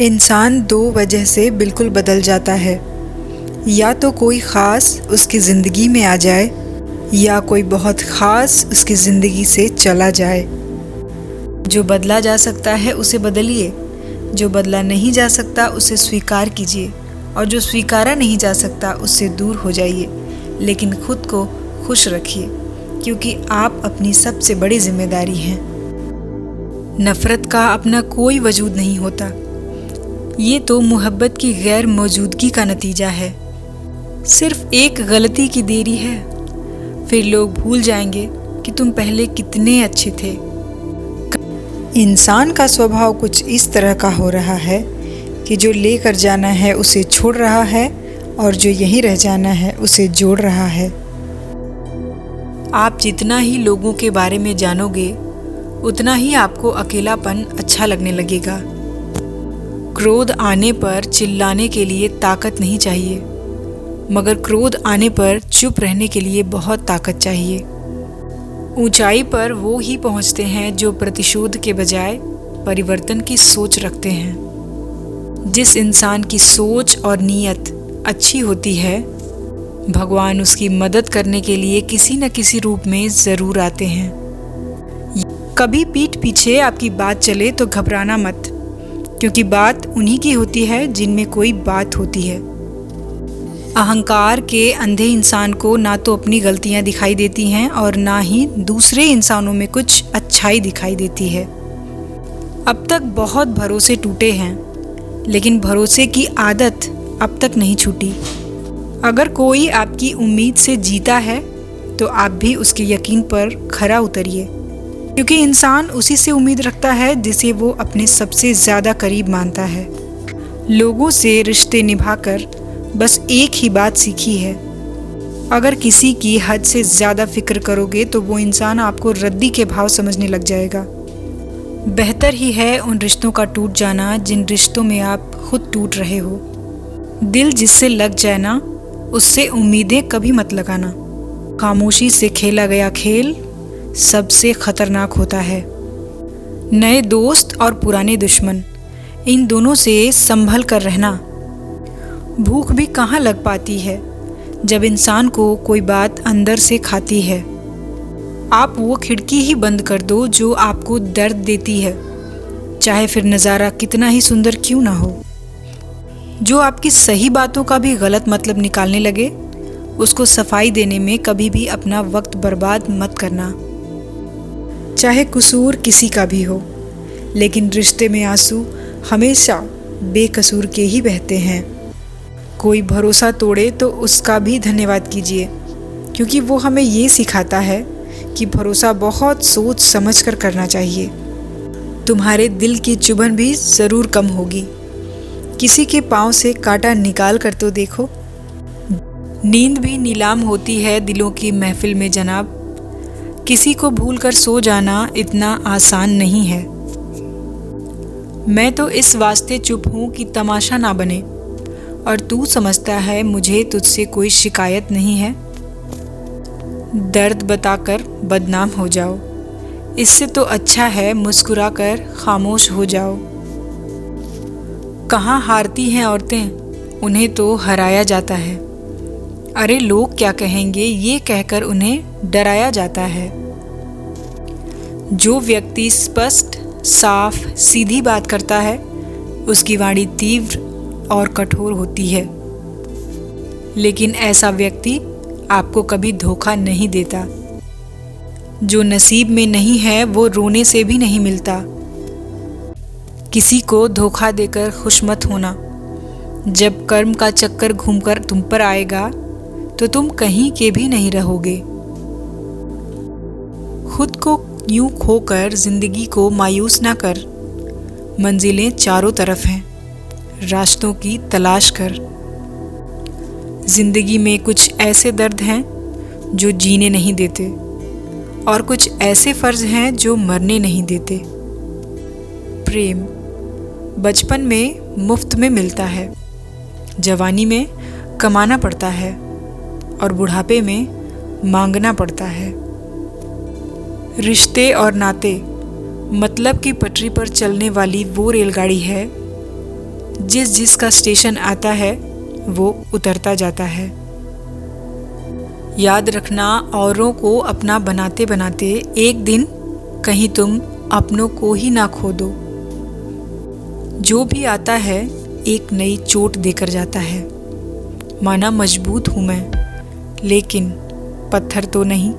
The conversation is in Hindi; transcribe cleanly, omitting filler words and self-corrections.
इंसान दो वजह से बिल्कुल बदल जाता है। या तो कोई ख़ास उसकी ज़िंदगी में आ जाए या कोई बहुत ख़ास उसकी ज़िंदगी से चला जाए। जो बदला जा सकता है उसे बदलिए, जो बदला नहीं जा सकता उसे स्वीकार कीजिए और जो स्वीकारा नहीं जा सकता उससे दूर हो जाइए। लेकिन खुद को खुश रखिए क्योंकि आप अपनी सबसे बड़ी जिम्मेदारी हैं। नफ़रत का अपना कोई वजूद नहीं होता, ये तो मोहब्बत की गैर मौजूदगी का नतीजा है। सिर्फ एक गलती की देरी है, फिर लोग भूल जाएंगे कि तुम पहले कितने अच्छे थे। इंसान का स्वभाव कुछ इस तरह का हो रहा है कि जो लेकर जाना है उसे छोड़ रहा है और जो यहीं रह जाना है उसे जोड़ रहा है। आप जितना ही लोगों के बारे में जानोगे उतना ही आपको अकेलापन अच्छा लगने लगेगा। क्रोध आने पर चिल्लाने के लिए ताकत नहीं चाहिए, मगर क्रोध आने पर चुप रहने के लिए बहुत ताकत चाहिए। ऊंचाई पर वो ही पहुंचते हैं जो प्रतिशोध के बजाय परिवर्तन की सोच रखते हैं। जिस इंसान की सोच और नीयत अच्छी होती है, भगवान उसकी मदद करने के लिए किसी न किसी रूप में ज़रूर आते हैं। कभी पीठ पीछे आपकी बात चले तो घबराना मत, क्योंकि बात उन्हीं की होती है जिनमें कोई बात होती है। अहंकार के अंधे इंसान को ना तो अपनी गलतियां दिखाई देती हैं और ना ही दूसरे इंसानों में कुछ अच्छाई दिखाई देती है। अब तक बहुत भरोसे टूटे हैं, लेकिन भरोसे की आदत अब तक नहीं छूटी। अगर कोई आपकी उम्मीद से जीता है तो आप भी उसके यकीन पर खरा उतरिए, क्योंकि इंसान उसी से उम्मीद रखता है जिसे वो अपने सबसे ज़्यादा करीब मानता है। लोगों से रिश्ते निभाकर बस एक ही बात सीखी है, अगर किसी की हद से ज़्यादा फिक्र करोगे तो वो इंसान आपको रद्दी के भाव समझने लग जाएगा। बेहतर ही है उन रिश्तों का टूट जाना जिन रिश्तों में आप खुद टूट रहे हो। दिल जिससे लग जाए ना, उससे उम्मीदें कभी मत लगाना। खामोशी से खेला गया खेल सबसे खतरनाक होता है। नए दोस्त और पुराने दुश्मन, इन दोनों से संभल कर रहना। भूख भी कहाँ लग पाती है जब इंसान को कोई बात अंदर से खाती है। आप वो खिड़की ही बंद कर दो जो आपको दर्द देती है, चाहे फिर नज़ारा कितना ही सुंदर क्यों ना हो। जो आपकी सही बातों का भी गलत मतलब निकालने लगे, उसको सफाई देने में कभी भी अपना वक्त बर्बाद मत करना। चाहे कसूर किसी का भी हो, लेकिन रिश्ते में आंसू हमेशा बेकसूर के ही बहते हैं। कोई भरोसा तोड़े तो उसका भी धन्यवाद कीजिए, क्योंकि वो हमें ये सिखाता है कि भरोसा बहुत सोच समझ कर करना चाहिए। तुम्हारे दिल की चुभन भी ज़रूर कम होगी। किसी के पाँव से कांटा निकाल कर तो देखो। नींद भी नीलाम होती है दिलों की महफिल में जनाब। किसी को भूलकर सो जाना इतना आसान नहीं है। मैं तो इस वास्ते चुप हूँ कि तमाशा ना बने, और तू समझता है मुझे तुझसे कोई शिकायत नहीं है। दर्द बताकर बदनाम हो जाओ, इससे तो अच्छा है मुस्कुराकर खामोश हो जाओ। कहाँ हारती हैं औरतें, उन्हें तो हराया जाता है। अरे लोग क्या कहेंगे ये कहकर उन्हें डराया जाता है। जो व्यक्ति स्पष्ट, साफ, सीधी बात करता है उसकी वाणी तीव्र और कठोर होती है, लेकिन ऐसा व्यक्ति आपको कभी धोखा नहीं देता। जो नसीब में नहीं है वो रोने से भी नहीं मिलता। किसी को धोखा देकर खुश मत होना। जब कर्म का चक्कर घूमकर तुम पर आएगा तो तुम कहीं के भी नहीं रहोगे। खुद को यूं खोकर जिंदगी को मायूस ना कर। मंजिलें चारों तरफ हैं, रास्तों की तलाश कर। जिंदगी में कुछ ऐसे दर्द हैं जो जीने नहीं देते, और कुछ ऐसे फर्ज हैं जो मरने नहीं देते। प्रेम बचपन में मुफ्त में मिलता है, जवानी में कमाना पड़ता है और बुढ़ापे में मांगना पड़ता है। रिश्ते और नाते मतलब की पटरी पर चलने वाली वो रेलगाड़ी है जिस जिस का स्टेशन आता है वो उतरता जाता है। याद रखना, औरों को अपना बनाते बनाते एक दिन कहीं तुम अपनों को ही ना खो दो। जो भी आता है एक नई चोट देकर जाता है। माना मजबूत हूँ मैं, लेकिन पत्थर तो नहीं।